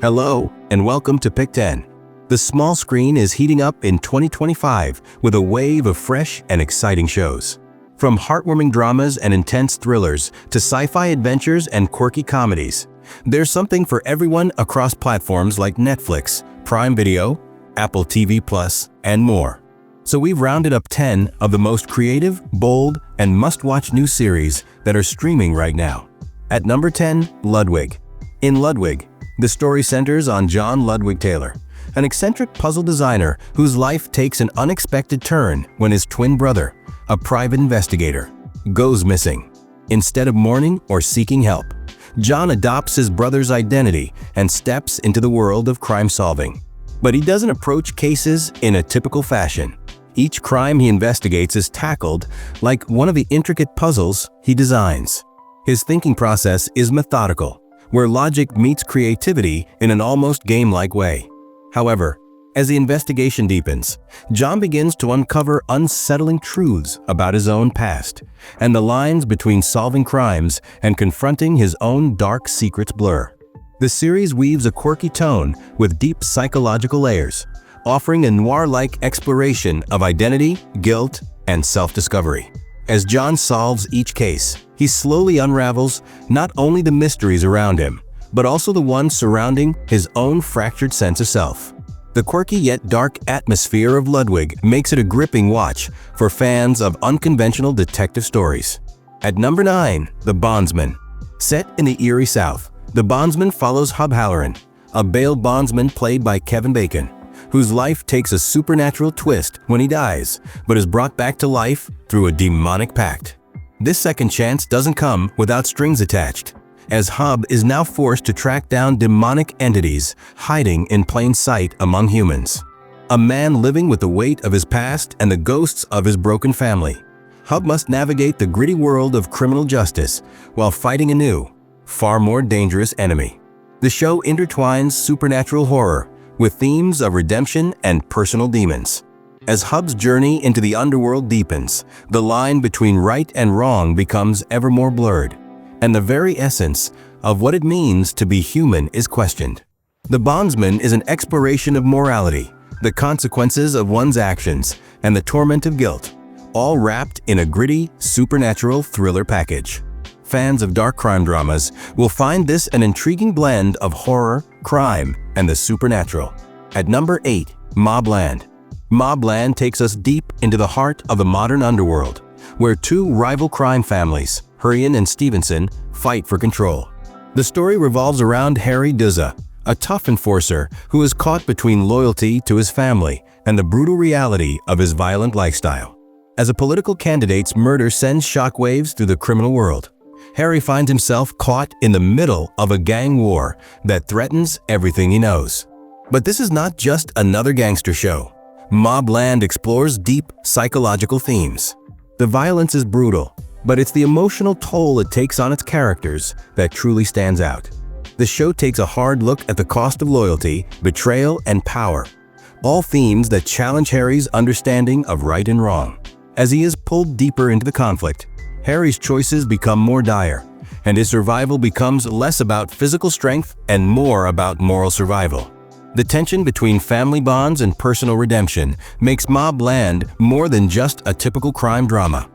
Hello, and welcome to Pick 10. The small screen is heating up in 2025 with a wave of fresh and exciting shows. From heartwarming dramas and intense thrillers to sci-fi adventures and quirky comedies, there's something for everyone across platforms like Netflix, Prime Video, Apple TV Plus, and more. So we've rounded up 10 of the most creative, bold, and must-watch new series that are streaming right now. At number 10, Ludwig. In Ludwig, the story centers on John Ludwig Taylor, an eccentric puzzle designer whose life takes an unexpected turn when his twin brother, a private investigator, goes missing. Instead of mourning or seeking help, John adopts his brother's identity and steps into the world of crime solving. But he doesn't approach cases in a typical fashion. Each crime he investigates is tackled like one of the intricate puzzles he designs. His thinking process is methodical, where logic meets creativity in an almost game-like way. However, as the investigation deepens, John begins to uncover unsettling truths about his own past, and the lines between solving crimes and confronting his own dark secrets blur. The series weaves a quirky tone with deep psychological layers, offering a noir-like exploration of identity, guilt, and self-discovery. As John solves each case, he slowly unravels not only the mysteries around him, but also the ones surrounding his own fractured sense of self. The quirky yet dark atmosphere of Ludwig makes it a gripping watch for fans of unconventional detective stories. At number 9, The Bondsman. Set in the eerie South, The Bondsman follows Hub Halloran, a bail bondsman played by Kevin Bacon, whose life takes a supernatural twist when he dies, but is brought back to life through a demonic pact. This second chance doesn't come without strings attached, as Hub is now forced to track down demonic entities hiding in plain sight among humans. A man living with the weight of his past and the ghosts of his broken family, Hub must navigate the gritty world of criminal justice while fighting a new, far more dangerous enemy. The show intertwines supernatural horror with themes of redemption and personal demons. As Hub's journey into the underworld deepens, the line between right and wrong becomes ever more blurred, and the very essence of what it means to be human is questioned. The Bondsman is an exploration of morality, the consequences of one's actions, and the torment of guilt, all wrapped in a gritty, supernatural thriller package. Fans of dark crime dramas will find this an intriguing blend of horror, crime, and the supernatural. At number 8, Mobland. Mobland takes us deep into the heart of the modern underworld, where two rival crime families, Hurrian and Stevenson, fight for control. The story revolves around Harry Duzza, a tough enforcer who is caught between loyalty to his family and the brutal reality of his violent lifestyle. As a political candidate's murder sends shockwaves through the criminal world, Harry finds himself caught in the middle of a gang war that threatens everything he knows. But this is not just another gangster show. Mobland explores deep psychological themes. The violence is brutal, but it's the emotional toll it takes on its characters that truly stands out. The show takes a hard look at the cost of loyalty, betrayal, and power, all themes that challenge Harry's understanding of right and wrong. As he is pulled deeper into the conflict, Harry's choices become more dire, and his survival becomes less about physical strength and more about moral survival. The tension between family bonds and personal redemption makes Mobland more than just a typical crime drama.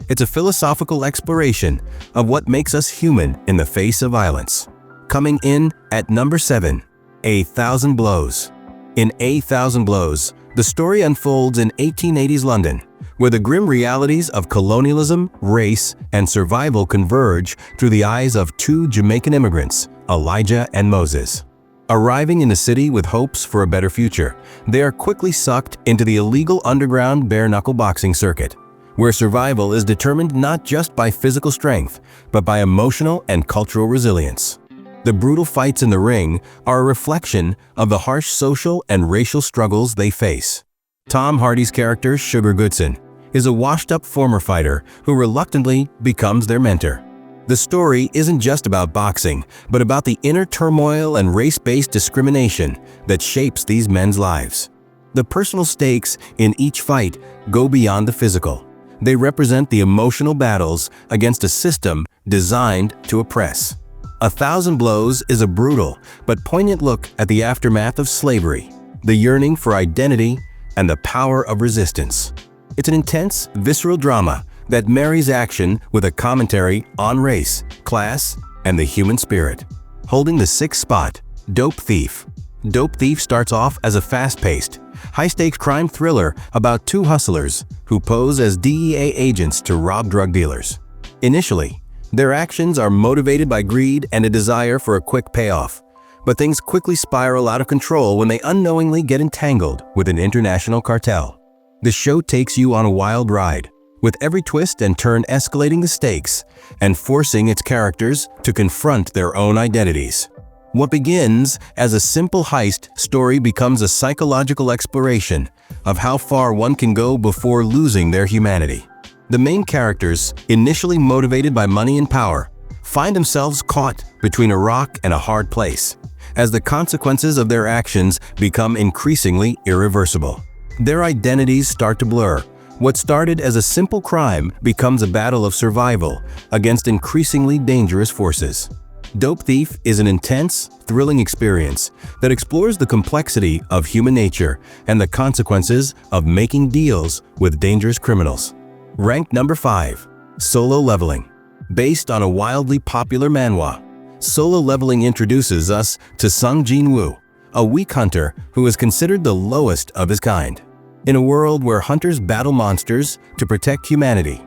It's a philosophical exploration of what makes us human in the face of violence. Coming in at number 7, A Thousand Blows. In A Thousand Blows, the story unfolds in 1880s London, where the grim realities of colonialism, race, and survival converge through the eyes of two Jamaican immigrants, Elijah and Moses. Arriving in the city with hopes for a better future, they are quickly sucked into the illegal underground bare-knuckle boxing circuit, where survival is determined not just by physical strength, but by emotional and cultural resilience. The brutal fights in the ring are a reflection of the harsh social and racial struggles they face. Tom Hardy's character, Sugar Goodson, is a washed-up former fighter who reluctantly becomes their mentor. The story isn't just about boxing, but about the inner turmoil and race-based discrimination that shapes these men's lives. The personal stakes in each fight go beyond the physical. They represent the emotional battles against a system designed to oppress. 1,000 Blows is a brutal but poignant look at the aftermath of slavery, the yearning for identity, and the power of resistance. It's an intense, visceral drama that marries action with a commentary on race, class, and the human spirit. Holding the 6th spot, Dope Thief. Dope Thief starts off as a fast-paced, high-stakes crime thriller about two hustlers who pose as DEA agents to rob drug dealers. Initially, their actions are motivated by greed and a desire for a quick payoff, but things quickly spiral out of control when they unknowingly get entangled with an international cartel. The show takes you on a wild ride, with every twist and turn escalating the stakes and forcing its characters to confront their own identities. What begins as a simple heist story becomes a psychological exploration of how far one can go before losing their humanity. The main characters, initially motivated by money and power, find themselves caught between a rock and a hard place, as the consequences of their actions become increasingly irreversible. Their identities start to blur. What started as a simple crime becomes a battle of survival against increasingly dangerous forces. Dope Thief is an intense, thrilling experience that explores the complexity of human nature and the consequences of making deals with dangerous criminals. Ranked number 5, Solo Leveling. Based on a wildly popular manhwa, Solo Leveling introduces us to Sung Jin-woo, a weak hunter who is considered the lowest of his kind. In a world where hunters battle monsters to protect humanity,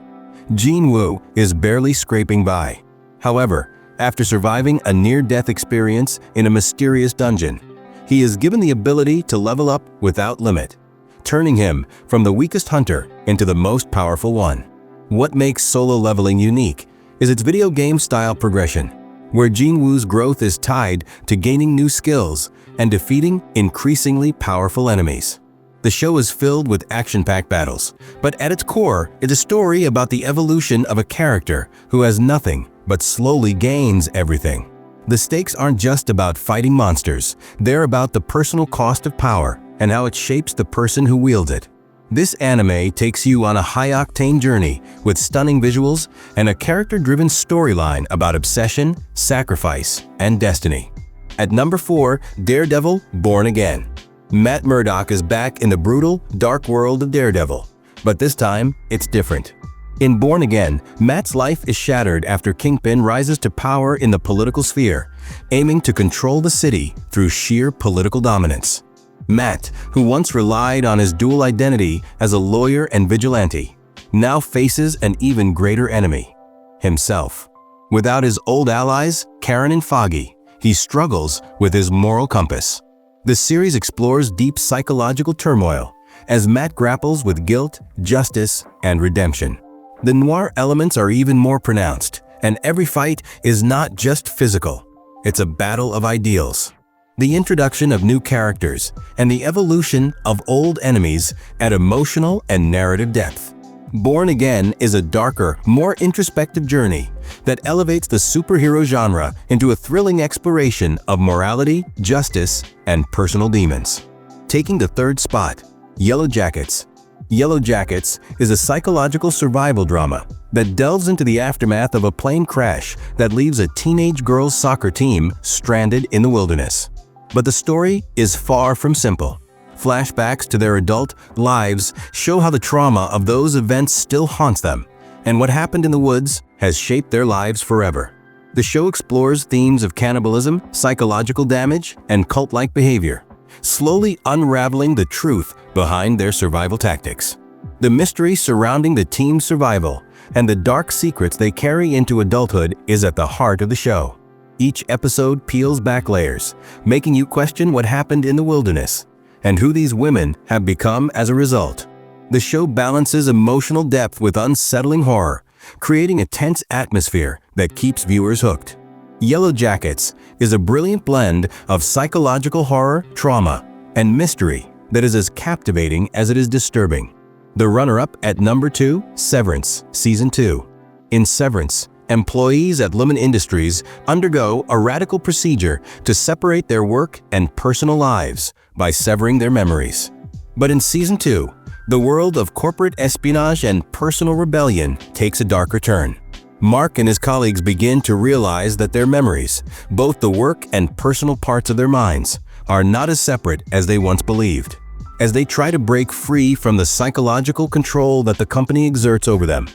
Jin-woo is barely scraping by. However, after surviving a near-death experience in a mysterious dungeon, he is given the ability to level up without limit, turning him from the weakest hunter into the most powerful one. What makes Solo Leveling unique is its video game-style progression, where Jin-woo's growth is tied to gaining new skills and defeating increasingly powerful enemies. The show is filled with action-packed battles, but at its core is a story about the evolution of a character who has nothing but slowly gains everything. The stakes aren't just about fighting monsters, they're about the personal cost of power and how it shapes the person who wields it. This anime takes you on a high-octane journey with stunning visuals and a character-driven storyline about obsession, sacrifice, and destiny. At number 4, Daredevil Born Again. Matt Murdock is back in the brutal, dark world of Daredevil, but this time, it's different. In Born Again, Matt's life is shattered after Kingpin rises to power in the political sphere, aiming to control the city through sheer political dominance. Matt, who once relied on his dual identity as a lawyer and vigilante, now faces an even greater enemy: himself. Without his old allies, Karen and Foggy, he struggles with his moral compass. The series explores deep psychological turmoil as Matt grapples with guilt, justice, and redemption. The noir elements are even more pronounced, and every fight is not just physical. It's a battle of ideals. The introduction of new characters and the evolution of old enemies add emotional and narrative depth. Born Again is a darker, more introspective journey that elevates the superhero genre into a thrilling exploration of morality, justice, and personal demons. Taking the 3rd spot, Yellow Jackets. Yellow Jackets is a psychological survival drama that delves into the aftermath of a plane crash that leaves a teenage girls' soccer team stranded in the wilderness. But the story is far from simple. Flashbacks to their adult lives show how the trauma of those events still haunts them, and what happened in the woods has shaped their lives forever. The show explores themes of cannibalism, psychological damage, and cult-like behavior, slowly unraveling the truth behind their survival tactics. The mystery surrounding the team's survival and the dark secrets they carry into adulthood is at the heart of the show. Each episode peels back layers, making you question what happened in the wilderness and who these women have become as a result. The show balances emotional depth with unsettling horror, creating a tense atmosphere that keeps viewers hooked. Yellow Jackets is a brilliant blend of psychological horror, trauma, and mystery that is as captivating as it is disturbing. The runner-up at number 2, Severance, Season 2. In Severance, employees at Lumen Industries undergo a radical procedure to separate their work and personal lives by severing their memories. But in Season 2, the world of corporate espionage and personal rebellion takes a darker turn. Mark and his colleagues begin to realize that their memories, both the work and personal parts of their minds, are not as separate as they once believed. As they try to break free from the psychological control that the company exerts over them,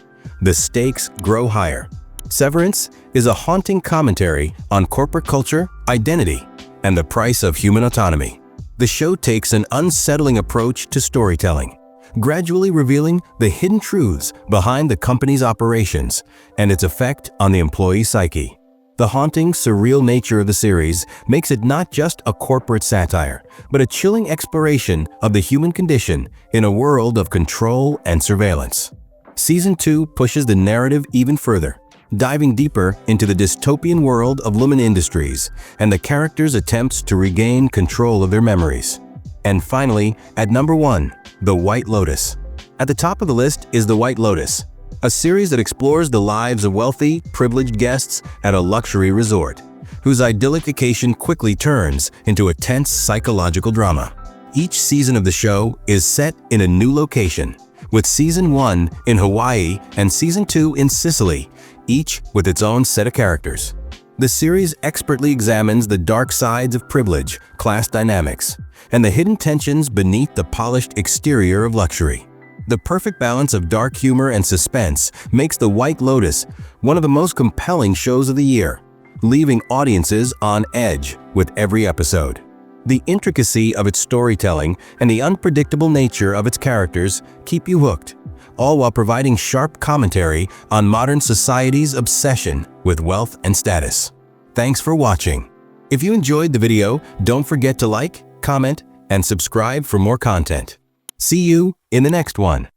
the stakes grow higher. Severance is a haunting commentary on corporate culture, identity, and the price of human autonomy. The show takes an unsettling approach to storytelling, gradually revealing the hidden truths behind the company's operations and its effect on the employee psyche. The haunting, surreal nature of the series makes it not just a corporate satire, but a chilling exploration of the human condition in a world of control and surveillance. Season 2 pushes the narrative even further, diving deeper into the dystopian world of Lumen Industries and the characters' attempts to regain control of their memories. And finally, at number 1, The White Lotus. At the top of the list is The White Lotus, a series that explores the lives of wealthy, privileged guests at a luxury resort, whose idyllic vacation quickly turns into a tense psychological drama. Each season of the show is set in a new location, with Season 1 in Hawaii and Season 2 in Sicily, each with its own set of characters. The series expertly examines the dark sides of privilege, class dynamics, and the hidden tensions beneath the polished exterior of luxury. The perfect balance of dark humor and suspense makes The White Lotus one of the most compelling shows of the year, leaving audiences on edge with every episode. The intricacy of its storytelling and the unpredictable nature of its characters keep you hooked, all while providing sharp commentary on modern society's obsession with wealth and status. Thanks for watching. If you enjoyed the video, don't forget to like, comment, and subscribe for more content. See you in the next one.